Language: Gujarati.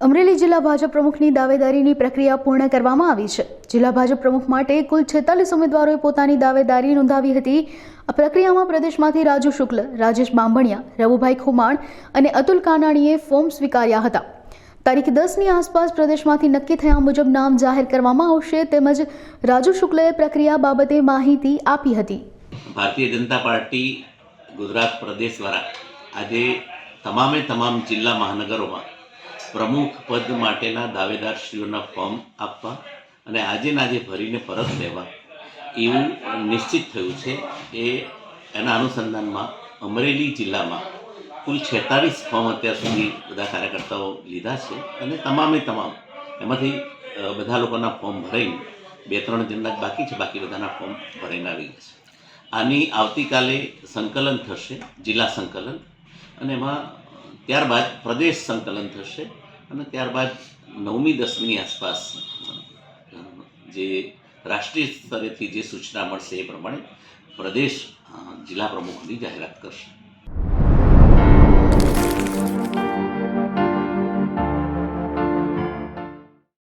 અમરેલી જિલ્લા ભાજપ પ્રમુખની દાવેદારીની પ્રક્રિયા પૂર્ણ કરવામાં આવી છે। જિલ્લા ભાજપ પ્રમુખ માટે કુલ 46 ઉમેદવારોએ પોતાની દાવેદારી નોંધાવી હતી। આ પ્રક્રિયામાં પ્રદેશમાંથી રાજુ શુક્લ, રાજેશ બાંભણિયા, રવુભાઈ ખુમાણ અને અતુલ કાનાણીએ ફોર્મ સ્વીકાર્યા હતા। તારીખ 10ની આસપાસ પ્રદેશમાંથી નક્કી થયા મુજબ નામ જાહેર કરવામાં આવશે તેમજ રાજુ શુક્લએ પ્રક્રિયા બાબતે માહિતી આપી હતી। ભારતીય જનતા પાર્ટી ગુજરાત પ્રદેશ દ્વારા આજે તમામ જિલ્લા મહાનગરોમાં પ્રમુખ પદ માટેના દાવેદારશ્રીઓના ફોર્મ આપવા અને આજે ભરીને પરત લેવા એવું નિશ્ચિત થયું છે। એના અનુસંધાનમાં અમરેલી જિલ્લામાં કુલ 46 ફોર્મ અત્યાર સુધી બધા કાર્યકર્તાઓ લીધા છે અને તમામ એમાંથી બધા લોકોના ફોર્મ ભરાઈને 2-3 જણના જ બાકી છે, બાકી બધાના ફોર્મ ભરાઈને આવી ગયા છે। આની આવતીકાલે સંકલન થશે, જિલ્લા સંકલન, અને એમાં ત્યારબાદ પ્રદેશ સંકલન થશે અને ત્યારબાદ 9મી 10મીની આસપાસ જે રાષ્ટ્રીય સ્તરેથી જે સૂચના મળશે એ પ્રમાણે પ્રદેશ જિલ્લા પ્રમુખની જાહેરાત કરશે।